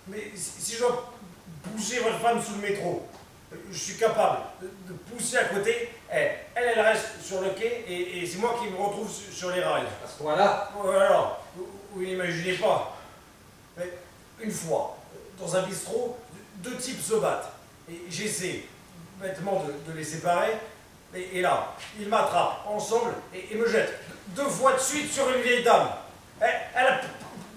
Mais si je dois pousser votre femme sous le métro, je suis capable de pousser à côté. Elle reste sur le quai et c'est moi qui me retrouve sur les rails. À ce point-là? Alors, vous n'imaginez pas. Mais une fois, dans un bistrot, deux types se battent. Et j'essaie bêtement de les séparer. Et là, ils m'attrapent ensemble et me jettent deux fois de suite sur une vieille dame. Elle a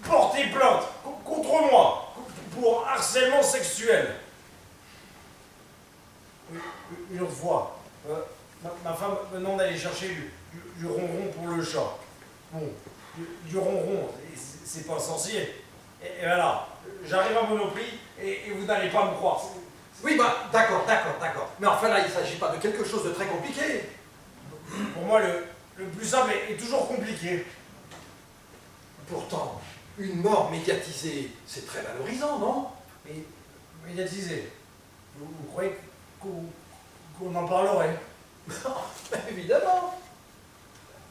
porté plainte contre moi pour harcèlement sexuel. Une autre fois, ma femme me demande d'aller chercher du ronron pour le chat. Bon, du ronron, c'est pas sorcier. Et voilà, j'arrive à Monoprix et vous n'allez pas me croire. Oui, bah, d'accord. Mais enfin là, il ne s'agit pas de quelque chose de très compliqué. Pour moi, le plus simple est toujours compliqué. Pourtant, une mort médiatisée, c'est très valorisant, non? Et médiatisé, vous croyez qu'on en parlerait? Évidemment.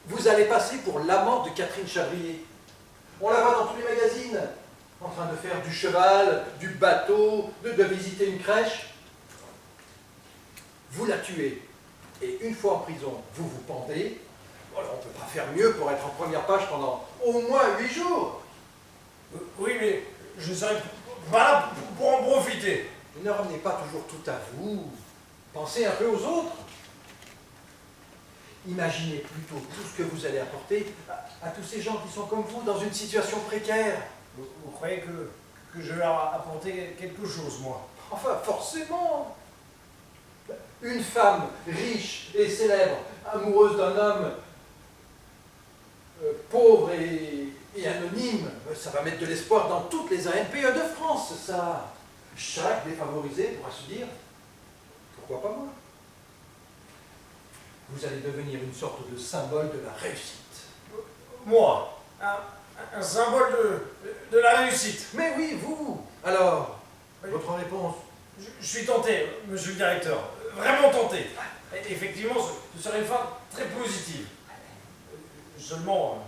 Vous allez passer pour l'amant de Catherine Chavrier. On la voit dans tous les magazines, en train de faire du cheval, du bateau, de visiter une crèche. Vous la tuez, et une fois en prison, vous vous pendez. Voilà, on ne peut pas faire mieux pour être en première page pendant au moins 8 jours. Oui, mais je serai pas là pour en profiter. Ne ramenez pas toujours tout à vous. Pensez un peu aux autres. Imaginez plutôt tout ce que vous allez apporter à tous ces gens qui sont comme vous, dans une situation précaire. Vous croyez que je vais leur apporter quelque chose, moi? Enfin, forcément. Une femme riche et célèbre, amoureuse d'un homme pauvre et anonyme, ça va mettre de l'espoir dans toutes les ANPE de France, ça. Chaque défavorisé pourra se dire, pourquoi pas moi? Vous allez devenir une sorte de symbole de la réussite. Moi, un symbole de la réussite. Mais oui, vous. Alors, votre réponse? Je suis tenté, monsieur le directeur. Vraiment tenté. Effectivement, ce serait une fin très positive. Seulement...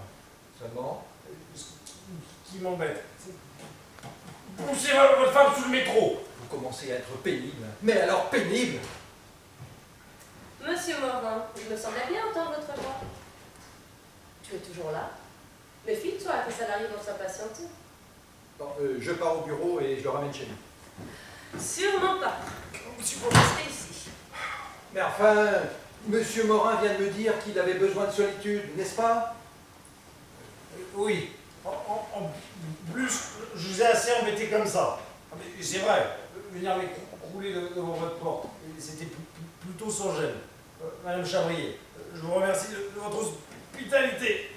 Ce qui m'embête, c'est pousser votre femme sous le métro. Vous commencez à être pénible. Mais alors pénible? Monsieur Morin, je me semblais bien entendre votre voix. Tu es toujours là? Méfie-toi, tes salariés vont s'impatienter. Bon, je pars au bureau et je le ramène chez nous. Sûrement pas. Vous restez ici. Mais enfin, Monsieur Morin vient de me dire qu'il avait besoin de solitude, n'est-ce pas? Oui. En plus, je vous ai assez embêté comme ça. C'est vrai, venir m'écrouler devant votre porte, c'était plutôt sans gêne. Madame Chavrier, je vous remercie de votre hospitalité.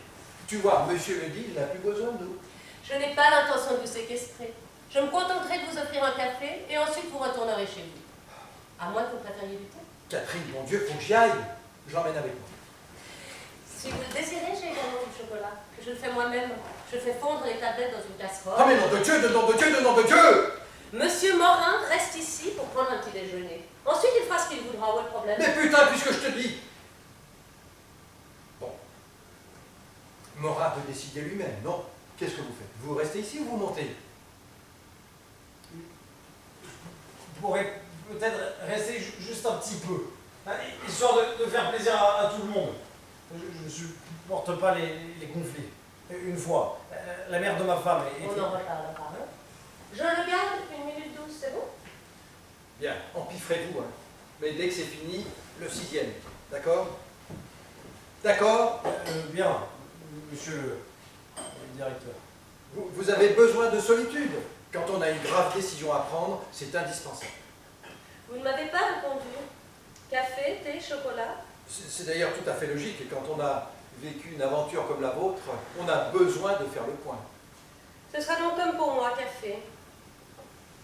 Tu vois, monsieur le dit, il n'a plus besoin de nous. Je n'ai pas l'intention de vous séquestrer. Je me contenterai de vous offrir un café et ensuite vous retournerez chez vous. À moins que vous préfériez du thé. Catherine, mon Dieu, faut que j'y aille. Je l'emmène avec moi. Si vous le désirez, j'ai également du chocolat, que je le fais moi-même. Je fais fondre les tablettes dans une casserole. Ah mais nom de Dieu, de nom de Dieu, de nom de Dieu! Monsieur Morin reste ici pour prendre un petit déjeuner. Ensuite, il fera ce qu'il voudra. Où est le problème? Mais putain, puisque je te dis! Bon. Morin peut décider lui-même, non? Qu'est-ce que vous faites? Vous restez ici ou vous montez? Je pourrais peut-être rester juste un petit peu, histoire de faire plaisir à tout le monde. Je ne supporte pas les conflits. Une fois, la mère de ma femme était... On en reparlera. Hein? Je le garde 1 minute 12, c'est bon? Bien, empiffrez-vous, hein. Mais dès que c'est fini, le 6e. D'accord? D'accord? Bien, monsieur le directeur. Vous avez besoin de solitude. Quand on a une grave décision à prendre, c'est indispensable. Vous ne m'avez pas répondu. Café, thé, chocolat? C'est d'ailleurs tout à fait logique. Et quand on a vécu une aventure comme la vôtre, on a besoin de faire le point. Ce sera donc comme pour moi, café.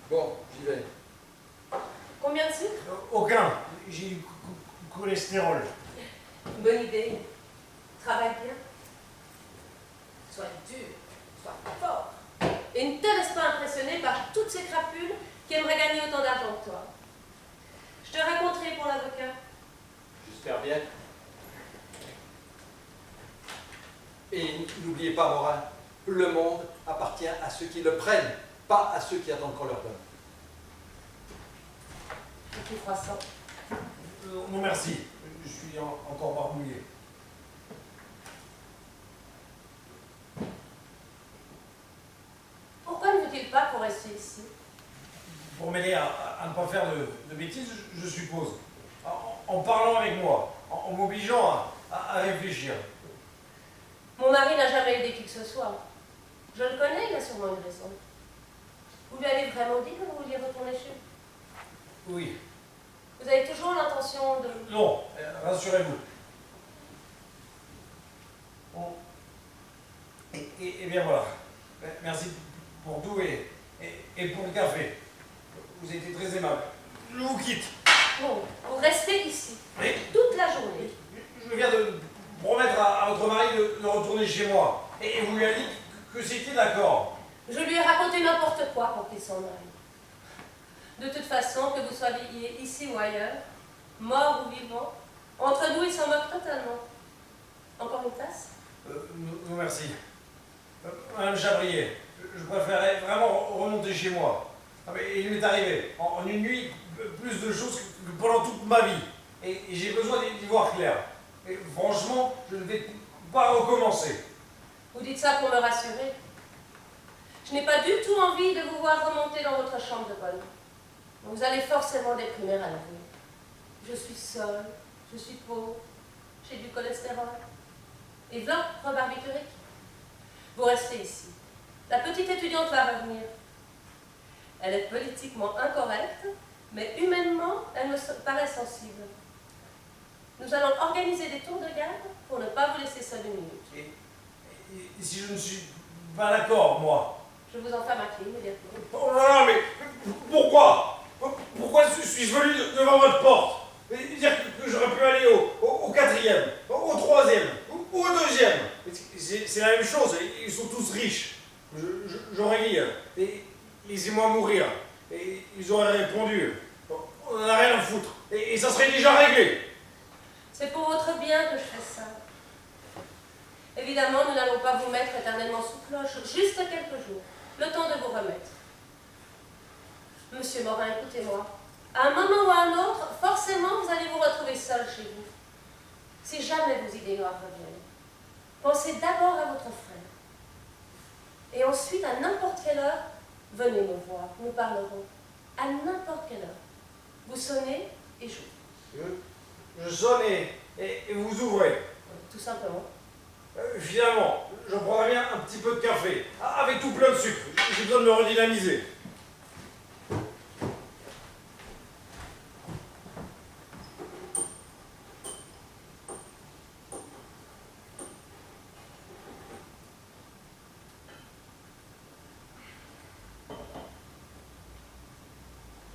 Bon, j'y vais. Combien de sucre? Aucun. J'ai du cholestérol. Bonne idée. Travaille bien. Sois dur, sois fort. Et ne te laisse pas impressionner par toutes ces crapules qui aimeraient gagner autant d'argent que toi. Je te raconterai pour l'avocat. J'espère bien. Et n'oubliez pas, Morin, le monde appartient à ceux qui le prennent. pas à ceux qui attendent qu'on leur donne. Petit croissant. Non merci, je suis encore barbouillé. Pourquoi ne veut-il pas qu'on reste ici? Pour m'aider à ne pas faire de bêtises, je suppose. En parlant avec moi, en m'obligeant à réfléchir. Mon mari n'a jamais aidé qui que ce soit. Je le connais, il a sûrement une raison. Vous lui avez vraiment dit que vous vouliez retourner chez vous? Oui. Vous avez toujours l'intention de... Non, rassurez-vous. Bon. Et bien voilà. Merci pour tout et pour le café. Vous avez été très aimable. Je vous quitte. Bon, vous restez ici, Mais toute la journée. je viens de promettre à votre mari de retourner chez moi. Et vous lui avez dit que c'était d'accord. Je lui ai raconté n'importe quoi pour qu'il s'en aille. De toute façon, que vous soyez ici ou ailleurs, mort ou vivant, entre nous, il s'en moque totalement. Encore une tasse? Non, merci. Madame Chabrier, je préférais vraiment remonter chez moi. Ah, mais il m'est arrivé, en une nuit, plus de choses que pendant toute ma vie. Et j'ai besoin d'y voir clair. Et franchement, je ne vais pas recommencer. Vous dites ça pour me rassurer. Je n'ai pas du tout envie de vous voir remonter dans votre chambre de bonne. Vous allez forcément déprimer à l'avenir. Je suis seule, je suis pauvre, j'ai du cholestérol. Et voilà, rebarbiturique. Vous restez ici. La petite étudiante va revenir. Elle est politiquement incorrecte, mais humainement, elle me paraît sensible. Nous allons organiser des tours de garde pour ne pas vous laisser seule une minute. Et si je ne suis pas d'accord, moi? Je vous enferme à clé immédiatement. Oh non, mais pourquoi? Pourquoi suis-je venu devant votre porte? Et dire que j'aurais pu aller au quatrième, au troisième, ou au deuxième. C'est la même chose, ils sont tous riches. J'aurais dit, laissez-moi mourir. Et ils auraient répondu, on n'en a rien à foutre. Et ça serait déjà réglé. C'est pour votre bien que je fais ça. Évidemment, nous n'allons pas vous mettre éternellement sous cloche, juste quelques jours, le temps de vous remettre. Monsieur Morin, écoutez-moi. À un moment ou à un autre, forcément, vous allez vous retrouver seul chez vous. Si jamais vos idées noires reviennent, pensez d'abord à votre frère. Et ensuite, à n'importe quelle heure, venez me voir, nous parlerons. À n'importe quelle heure. Vous sonnez et j'ouvre. Je sonne et vous ouvrez. Tout simplement. Finalement, je prendrais bien un petit peu de café, avec tout plein de sucre. J'ai besoin de me redynamiser.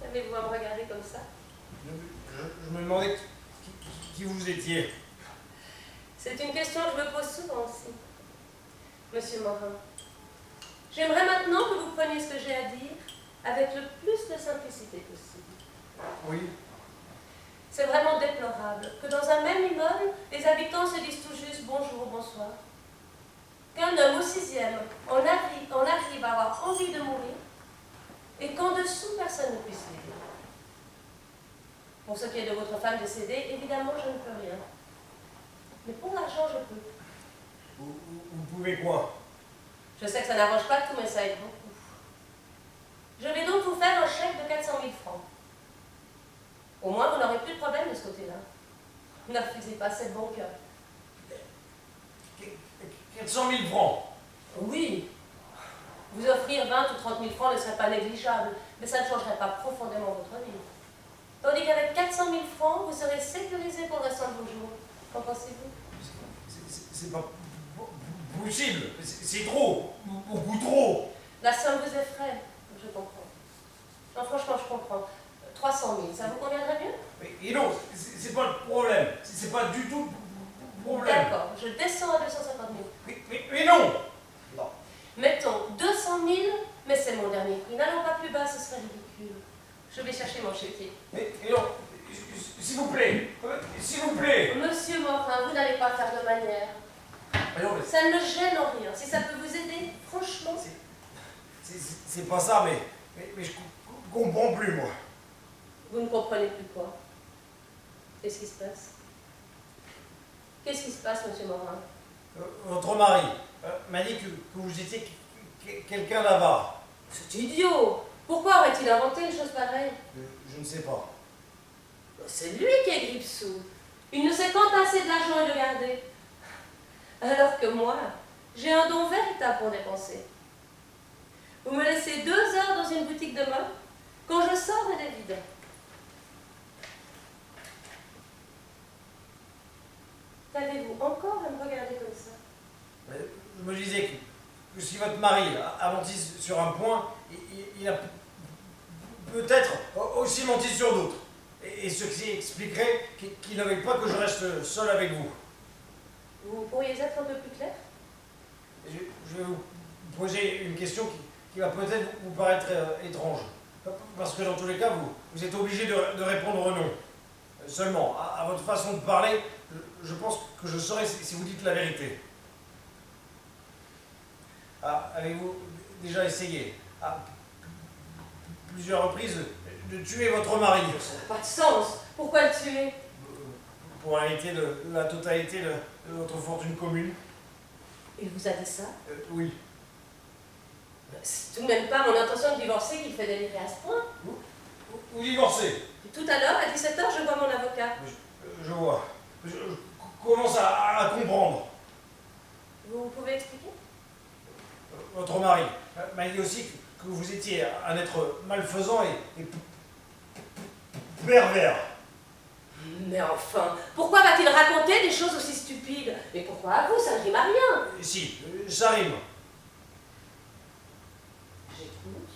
Avez-vous à me regarder comme ça? Je me demandais qui vous étiez. C'est une question que je me pose souvent aussi. Monsieur Morin, j'aimerais maintenant que vous preniez ce que j'ai à dire avec le plus de simplicité possible. Oui. C'est vraiment déplorable que dans un même immeuble, les habitants se disent tout juste bonjour, bonsoir. Qu'un homme au 6e en arrive à avoir envie de mourir et qu'en dessous, personne ne puisse l'aider. Pour ce qui est de votre femme décédée, évidemment, je ne peux rien. Mais pour l'argent, je peux. Vous pouvez quoi? Je sais que ça n'arrange pas tout, mais ça aide beaucoup. Je vais donc vous faire un chèque de 400 000 francs. Au moins, vous n'aurez plus de problème de ce côté-là. Ne refusez pas, c'est de bon cœur. 400 000 francs? Oui. Vous offrir 20 ou 30 000 francs ne serait pas négligeable, mais ça ne changerait pas profondément votre vie. Tandis qu'avec 400 000 francs, vous serez sécurisé pour le restant de vos jours. Qu'en pensez-vous? C'est pas possible. C'est trop. Beaucoup trop. La somme vous effraie, je comprends. Non, franchement, je comprends. 300 000, ça vous conviendrait mieux? Et non, c'est pas le problème. C'est pas du tout le problème. D'accord, je descends à 250 000. Mais non. Non. Mettons 200 000, mais c'est mon dernier prix. N'allons pas plus bas, ce serait ridicule. Je vais chercher mon chéquier. Mais non, s'il vous plaît. S'il vous plaît. Monsieur Morin, vous n'allez pas faire de manière. Mais non, mais Ça ne me gêne en rien. Si ça peut vous aider, franchement. c'est pas ça, mais je comprends plus, moi. Vous ne comprenez plus quoi? Qu'est-ce qui se passe? Qu'est-ce qui se passe, monsieur Morin? Votre mari m'a dit que vous étiez quelqu'un d'avare. C'est idiot! Pourquoi aurait-il inventé une chose pareille? Je ne sais pas. C'est lui qui est grippe-sous. Il ne sait qu'entasser de l'argent et le garder. Alors que moi, j'ai un don véritable pour dépenser. Vous me laissez 2 heures dans une boutique de meubles, quand je sors, elle est vide. Qu'avez-vous encore à me regarder comme ça? Je me disais que si votre mari a menti sur un point, il a peut-être aussi menti sur d'autres. Et ce qui expliquerait qu'il ne veuille pas que je reste seul avec vous. Vous pourriez être un peu plus clair? Je vais vous poser une question qui va peut-être vous paraître étrange. Parce que dans tous les cas, vous êtes obligé de répondre non. Seulement, à votre façon de parler, je pense que je saurai si vous dites la vérité. Avez-vous déjà essayé, à plusieurs reprises, de tuer votre mari? Ça n'a pas de sens. Pourquoi le tuer? Pour hériter de la totalité de votre fortune commune? Il vous a dit ça? Oui. C'est tout de même pas mon intention de divorcer qui fait délirer à ce point. Vous divorcez? Tout à l'heure, à 17 h, je vois mon avocat. Je vois. Je commence à comprendre. Vous pouvez expliquer? Votre mari m'a dit aussi que vous étiez un être malfaisant et pervers. Mais enfin, pourquoi va-t-il raconter des choses aussi stupides? Et pourquoi à vous, ça ne rime à rien? Si, ça rime. J'écoute.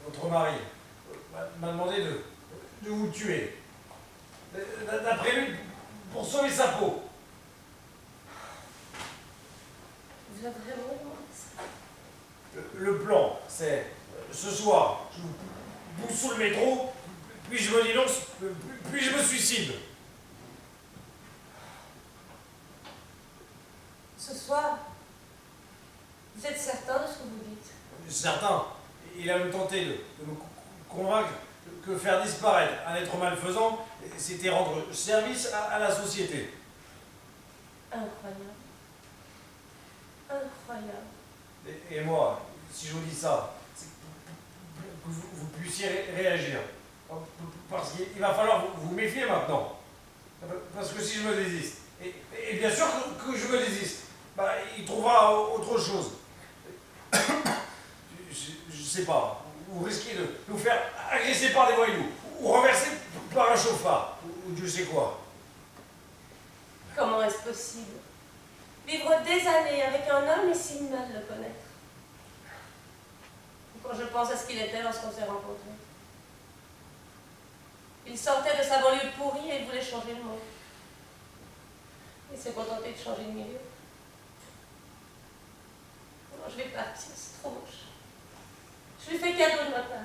Votre mari m'a demandé de vous tuer. D'après lui, pour sauver sa peau. Vous avez vraiment demandé ça? Le plan, c'est ce soir, je vous pousse sous le métro, puis je me dénonce, puis je me suicide. Ce soir, vous êtes certain de ce que vous dites? Certain. Il a même tenté de me convaincre que faire disparaître un être malfaisant, c'était rendre service à la société. Incroyable. Incroyable. Et moi, si je vous dis ça, c'est que vous puissiez réagir. Parce qu'il va falloir vous méfier maintenant. Parce que si je me désiste, et bien sûr que je me désiste, bah, il trouvera autre chose. Je sais pas, vous risquez de nous faire agresser par des voyous, ou renverser par un chauffard, ou Dieu sait quoi. Comment est-ce possible? Vivre des années avec un homme et si mal le connaître. Quand je pense à ce qu'il était lorsqu'on s'est rencontrés. Il sortait de sa banlieue pourrie et il voulait changer le monde. Il s'est contenté de changer de milieu. Alors je vais partir, c'est trop moche. Je lui fais cadeau de ma part.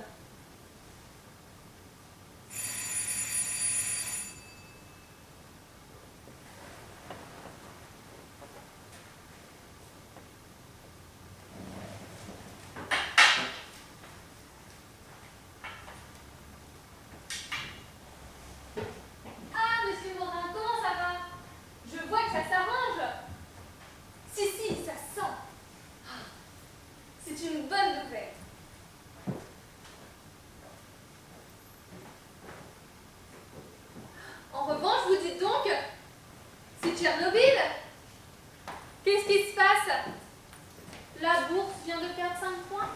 Ah, monsieur Morin, comment ça va? Je vois que ça s'arrange. Si, ça sent. Ah, c'est une bonne nouvelle. En revanche, vous dites donc, c'est Tchernobyl. Qu'est-ce qui se passe? La bourse vient de perdre 5 points.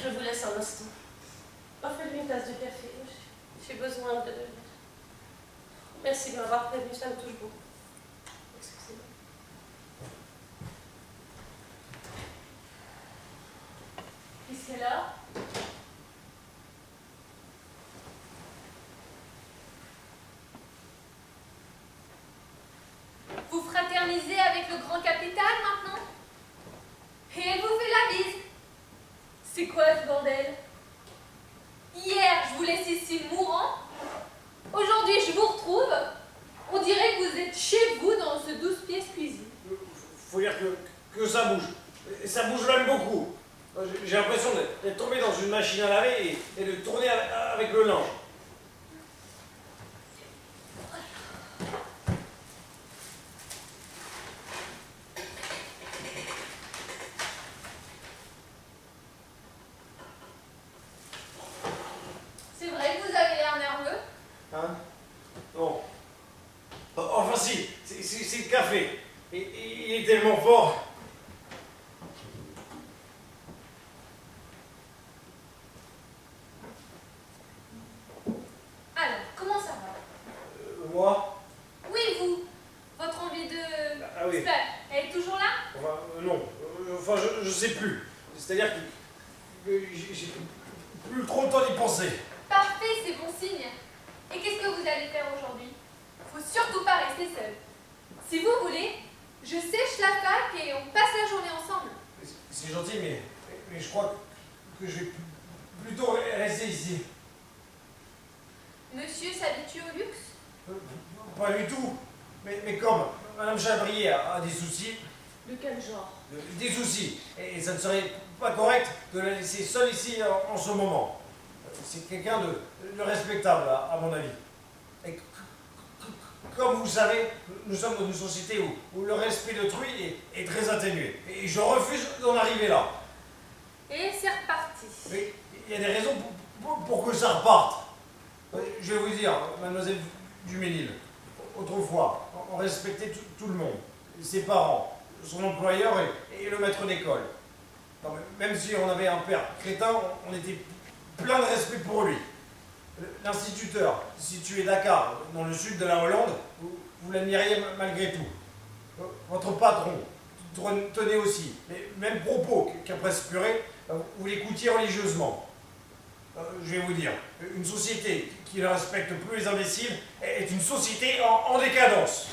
Je vous laisse un instant. Offrez-lui une tasse de café. J'ai besoin de... Merci de m'avoir prévenu, ça me touche beaucoup. Excusez-moi. Puisque là, vous fraternisez avec le grand capital maintenant? Et elle vous fait la bise. C'est quoi ce bordel? Hier, je vous laisse ici mourant. Aujourd'hui, je vous retrouve. On dirait que vous êtes chez vous dans ce 12 pièces cuisine. que ça bouge. Et ça bouge même beaucoup. J'ai l'impression d'être tombé dans une machine à laver et de tourner avec le linge. C'est vrai que vous avez l'air nerveux. Hein? Non. Enfin si, c'est le café. Et il est tellement fort. Alors, comment ça va? Moi? Oui, vous. Votre envie de... Ah oui. Steph, elle est toujours là? Enfin, non. Enfin, je sais plus. C'est-à-dire que j'ai plus trop le temps d'y penser. Parfait, c'est bon signe. Et qu'est-ce que vous allez faire aujourd'hui? Faut surtout pas rester seul. Si vous voulez, je sèche la fac et on passe la journée ensemble. C'est gentil, mais je crois que je vais plutôt rester ici. Monsieur s'habitue au luxe? Pas du tout. Mais comme Madame Chabrier a des soucis, De quel genre? des soucis, et ça ne serait pas correct de la laisser seule ici en ce moment. C'est quelqu'un de respectable, à mon avis. Et comme vous savez, nous sommes dans une société où le respect d'autrui est très atténué. Et je refuse d'en arriver là. Et c'est reparti. Mais il y a des raisons pour que ça reparte. Je vais vous dire, mademoiselle Duménil, autrefois, on respectait tout le monde. Ses parents, son employeur et le maître d'école. Non, mais même si on avait un père crétin, on était plein de respect pour lui. L'instituteur, situé Dakar, dans le sud de la Hollande, vous l'admiriez malgré tout. Votre patron tenait aussi les mêmes propos qu'un presse purée, vous l'écoutiez religieusement. Je vais vous dire, une société qui ne respecte plus les imbéciles est une société en décadence.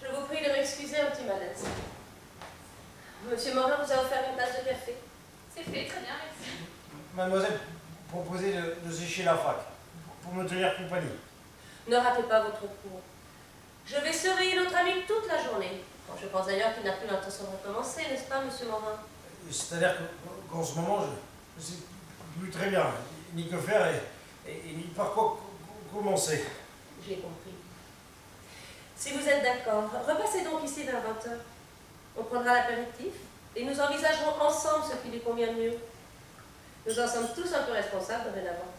Je vous prie de m'excuser un petit malaise. Monsieur Morin vous a offert une tasse de café. C'est fait, très bien, merci. Mademoiselle proposait de sécher la fac pour me tenir compagnie. Ne ratez pas votre cours. Je vais surveiller notre ami toute la journée. Bon, je pense d'ailleurs qu'il n'a plus l'intention de recommencer, n'est-ce pas, monsieur Morin? C'est-à-dire qu'en ce moment, je ne sais plus très bien ni que faire et ni par quoi commencer. J'ai compris. Si vous êtes d'accord, repassez donc ici vers 20h. On prendra l'apéritif et nous envisagerons ensemble ce qui lui convient le mieux. Nous en sommes tous un peu responsables dorénavant.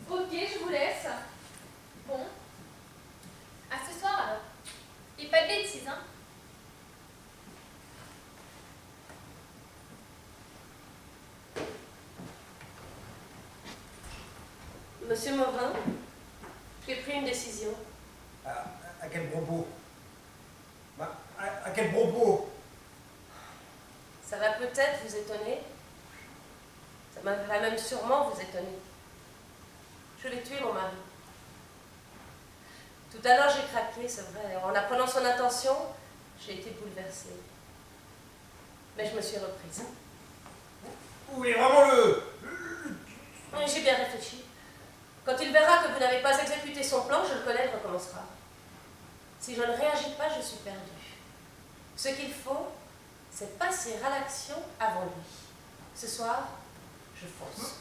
Ok, je vous laisse. Bon. À ce soir alors. Et pas de bêtises, hein. Monsieur Morin, j'ai pris une décision. À quel propos? À quel propos? Ça va peut-être vous étonner. Ça va même sûrement vous étonner. Je vais tuer mon mari. Tout à l'heure, j'ai craqué, c'est vrai. En apprenant son intention, j'ai été bouleversée. Mais je me suis reprise. Vous voulez vraiment Oui, j'ai bien réfléchi. Quand il verra que vous n'avez pas exécuté son plan, je le connais, il recommencera. Si je ne réagis pas, je suis perdue. Ce qu'il faut, c'est passer à l'action avant lui. Ce soir, je fonce.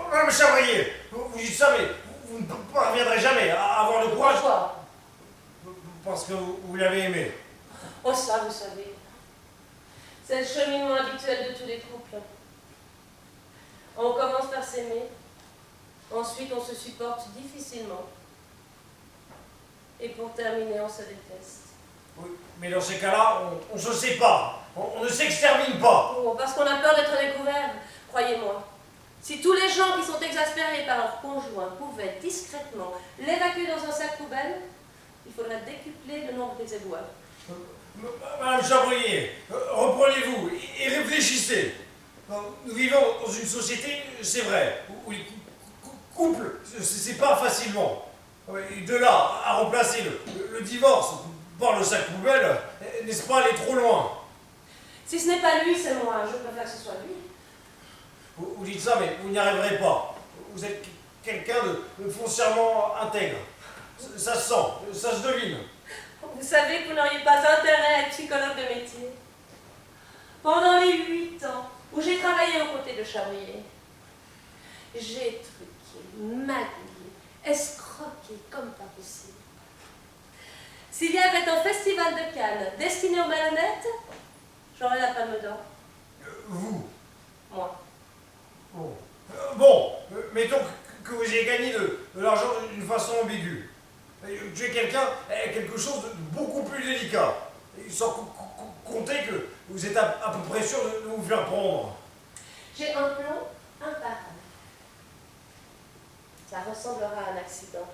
Madame Chabrier, vous dites ça, mais vous ne parviendrez jamais à avoir le courage. Pourquoi? Parce que vous l'avez aimé. Oh ça, vous savez. C'est le cheminement habituel de tous les couples. On commence par s'aimer. Ensuite, on se supporte difficilement. Et pour terminer, on se déteste. Oui, mais dans ces cas-là, on se sépare. On ne s'extermine pas. Oh, parce qu'on a peur d'être découvert. Croyez-moi. Si tous les gens qui sont exaspérés par leur conjoint pouvaient discrètement l'évacuer dans un sac poubelle, il faudrait décupler le nombre des éboueurs. Madame Chabrier, reprenez-vous et réfléchissez. Nous vivons dans une société, c'est vrai, où les couples se séparent facilement. Et de là à remplacer le divorce par le sac poubelle, n'est-ce pas aller trop loin? Si ce n'est pas lui, c'est moi. Je préfère que ce soit lui. Vous dites ça, mais vous n'y arriverez pas. Vous êtes quelqu'un de foncièrement intègre. Ça se sent, ça se devine. Oh, Vous savez que vous n'auriez pas intérêt à être psychologue de métier. Pendant les 8 ans où j'ai travaillé aux côtés de Chabrier, j'ai truqué, magouillé, escroqué comme pas possible. S'il y avait un festival de Cannes destiné aux malhonnêtes, j'aurais la palme d'or. Vous. Moi. Bon, mettons que vous ayez gagné de l'argent d'une façon ambiguë. Tuer quelqu'un est quelque chose de beaucoup plus délicat. Sans compter que vous êtes à peu près sûr de vous faire prendre. J'ai un plan imparable. Ça ressemblera à un accident.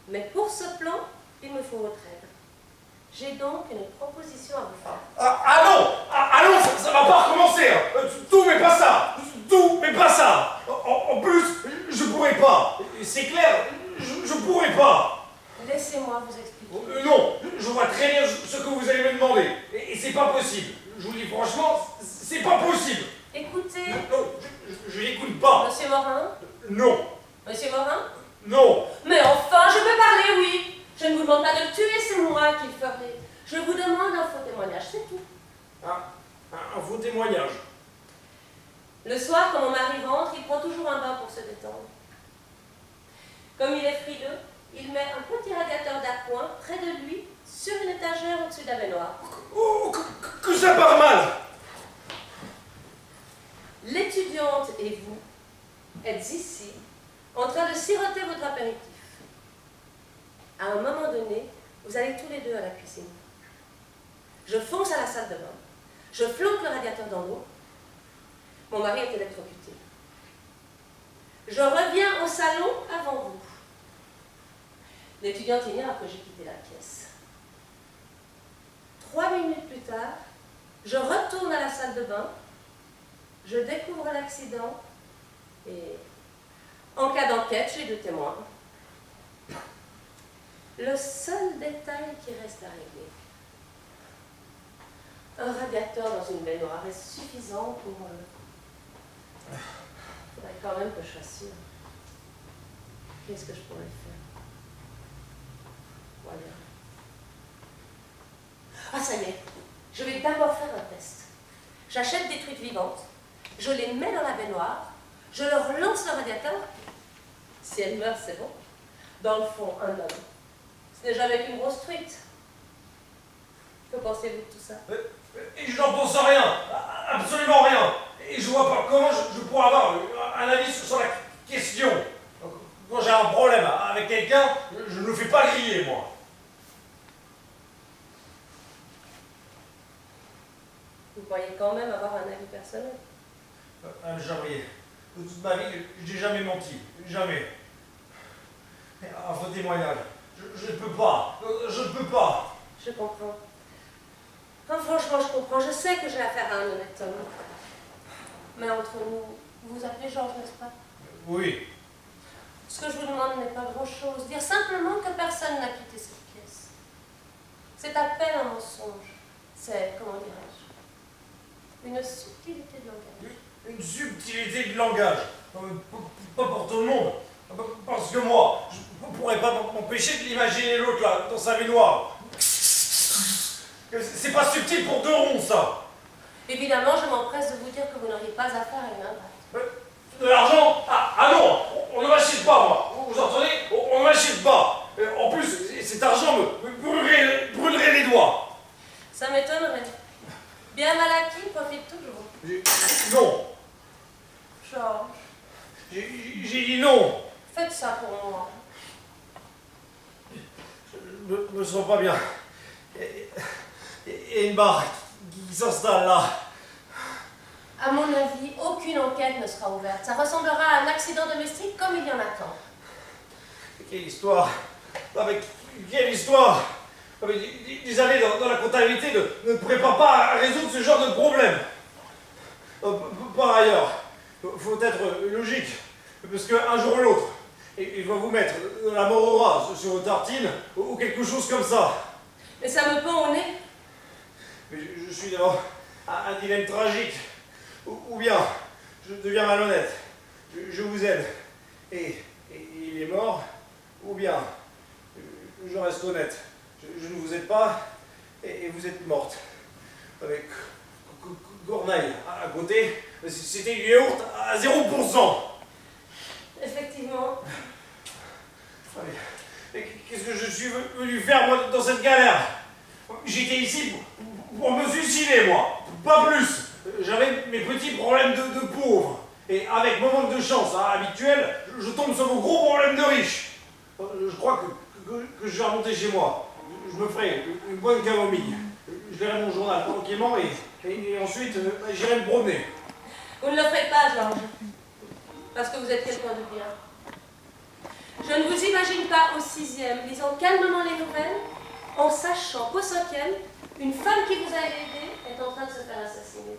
Mais pour ce plan, il me faut votre aide. J'ai donc une proposition à vous faire. Ah non, ça va pas recommencer. Hein. Tout mais pas ça. Tout mais pas ça. En plus, je pourrais pas. C'est clair, je pourrais pas. Laissez-moi vous expliquer. Non, je vois très bien ce que vous allez me demander. Et c'est pas possible. Je vous dis franchement, c'est pas possible. Écoutez, Non, je n'écoute pas. Monsieur Morin. Non, Monsieur Morin. non. Mais enfin, je peux parler, oui. Je ne vous demande pas de le tuer, c'est moi qui le ferai. Je vous demande un faux témoignage, c'est tout. Un faux témoignage. Le soir, quand mon mari rentre, il prend toujours un bain pour se détendre. Comme il est frileux, il met un petit radiateur d'appoint près de lui, sur une étagère au-dessus de la baignoire. Oh, que ça part mal. L'étudiante et vous êtes ici, en train de siroter votre apéritif. À un moment donné, vous allez tous les deux à la cuisine. Je fonce à la salle de bain. Je flotte le radiateur dans l'eau. Mon mari est électrocuté. Je reviens au salon avant vous. L'étudiante ignore que j'ai quitté la pièce. 3 minutes plus tard, je retourne à la salle de bain. Je découvre l'accident et, en cas d'enquête, j'ai 2 témoins. Le seul détail qui reste à régler. Un radiateur dans une baignoire est suffisant pour... Il faudrait quand même que je sois sûre. Qu'est-ce que je pourrais faire? Voilà. Ah, ça y est. Je vais d'abord faire un test. J'achète des truites vivantes. Je les mets dans la baignoire. Je leur lance le radiateur. Si elles meurent, c'est bon. Dans le fond, un homme. Ce n'est jamais qu'une grosse truite. Que pensez-vous de tout ça? Et je n'en pense rien, absolument rien. Et je vois pas comment je pourrais avoir un avis sur la question. Quand j'ai un problème avec quelqu'un, je ne le fais pas griller, moi. Vous pourriez quand même avoir un avis personnel. Jamais. De toute ma vie, j'ai jamais menti. Jamais. Un faux témoignage. Je ne peux pas. Je ne peux pas. Je comprends. Enfin, franchement, je comprends. Je sais que j'ai affaire à un honnête homme. Mais entre nous, vous vous appelez Georges, n'est-ce pas? Oui. Ce que je vous demande n'est pas grand-chose. Dire simplement que personne n'a quitté cette pièce. C'est à peine un mensonge. C'est, comment dirais-je, une subtilité de langage. Une subtilité de langage. Pas pour tout le monde. Parce que moi, je ne pourrais pas m'empêcher de l'imaginer l'autre là, dans sa baignoire. C'est pas subtil pour 2 ronds, ça. Évidemment, je m'empresse de vous dire que vous n'auriez pas affaire à une ingrate. De l'argent? Ah non, on ne m'achète pas, moi. Vous entendez? On ne m'achète pas. En plus, cet argent me brûlerait les doigts. Ça m'étonnerait. Bien mal acquis profite toujours. Non. Georges, J'ai dit non. faites ça pour moi. Je me sens pas bien. Et une barre qui s'installe là. À mon avis, aucune enquête ne sera ouverte. Ça ressemblera à un accident domestique comme il y en a tant. Quelle histoire. Quelle histoire. Des années dans la comptabilité ne préparent pas à résoudre ce genre de problème. Par ailleurs, faut être logique. Parce qu'un jour ou l'autre, il va vous mettre de la morora sur vos tartines ou quelque chose comme ça. Mais ça me pend au nez. Mais je suis devant un dilemme tragique. Ou bien, je deviens malhonnête. Je vous aide. Et il est mort. Ou bien, je reste honnête. je ne vous aide pas et vous êtes morte. Avec Corneille à côté, c'était du yaourt à 0%. Effectivement. Mais qu'est-ce que je suis venu faire, moi, dans cette galère? J'étais ici pour me suicider, moi. Pas plus. J'avais mes petits problèmes de pauvre. Et avec mon manque de chance habituel, je tombe sur mon gros problème de riche. Je crois que je vais remonter chez moi. Je me ferai une bonne camomille. Je lirai mon journal tranquillement et ensuite j'irai me promener. Vous ne le ferez pas, Georges. Parce que vous êtes quelqu'un de bien. Je ne vous imagine pas au 6e, lisant calmement les nouvelles, en sachant qu'au 5e, une femme qui vous a aidé est en train de se faire assassiner.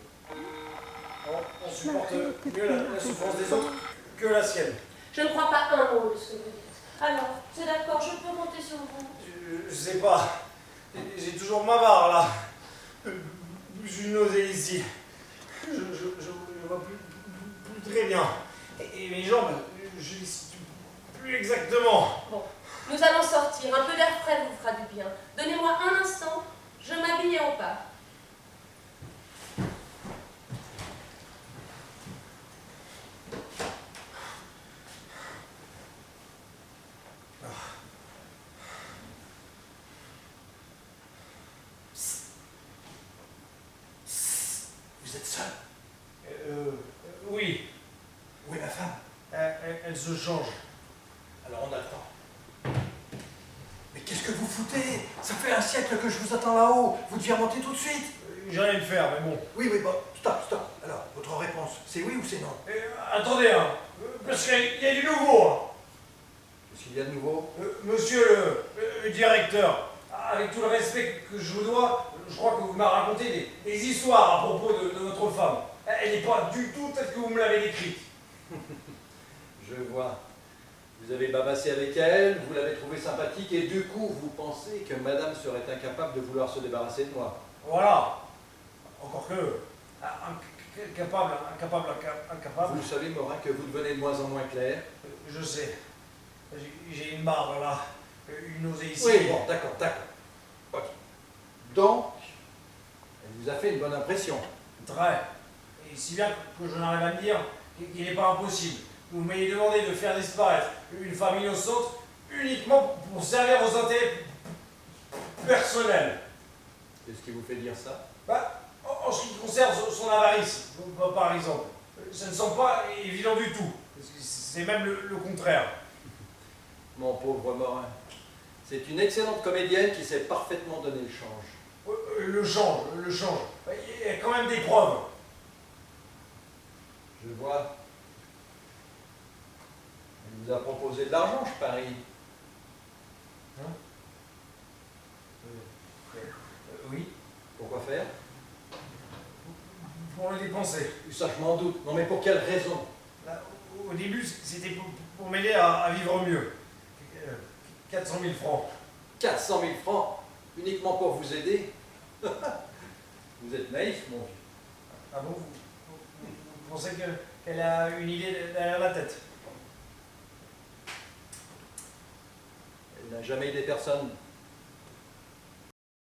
On supporte mieux la souffrance des autres que la sienne. Je ne crois pas un mot de ce que vous dites. Alors, c'est d'accord, je peux compter sur vous. Je sais pas. J'ai toujours ma barre là. Je suis nausée ici. Je vois plus très bien. Et mes jambes, je les situe plus exactement. Bon, nous allons sortir. Un peu d'air frais vous fera du bien. Donnez-moi un instant, je m'habille et on part. Vous êtes seul? Oui. Où est ma femme? Elle se change. Alors on a le temps. Mais qu'est-ce que vous foutez? Ça fait un siècle que je vous attends là-haut. Vous deviez remonter tout de suite. J'ai rien de faire, mais bon. Oui, bon, stop. Alors, votre réponse, c'est oui ou c'est non? Attendez, hein. Parce qu'il y a du nouveau. Hein. Qu'est-ce qu'il y a de nouveau? Monsieur le directeur, avec tout le respect que je vous dois, je crois que vous m'avez raconté des histoires à propos de votre femme. Elle n'est pas du tout telle que vous me l'avez décrite. Je vois. Vous avez babassé avec elle, vous l'avez trouvée sympathique et du coup, vous pensez que madame serait incapable de vouloir se débarrasser de moi. Voilà. Encore que, incapable. Vous savez, Morin, que vous devenez de moins en moins clair. Je sais. J'ai une barbe là, une nausée ici. Oui, bon, d'accord. Ok. Donc, elle vous a fait une bonne impression. Très. Et si bien que je n'arrive à me dire qu'il n'est pas impossible. Vous m'avez demandé de faire disparaître une femme innocente uniquement pour servir aux intérêts personnels. Qu'est-ce qui vous fait dire ça? En ce qui concerne son avarice, par exemple, ça ne semble pas évident du tout. C'est même le contraire. Mon pauvre Morin, c'est une excellente comédienne qui sait parfaitement donner le change. Le change. Il y a quand même des preuves. Je vois. Elle vous a proposé de l'argent, je parie. Hein? Oui. Pourquoi faire? Pour le dépenser. Ça, je m'en doute. Non, mais pour quelle raison? Au début, c'était pour m'aider à vivre mieux. 400 000 francs. 400 000 francs uniquement pour vous aider? Vous êtes naïf, mon vieux. Ah bon, vous pensez qu'elle a une idée derrière la tête? Elle n'a jamais aidé personne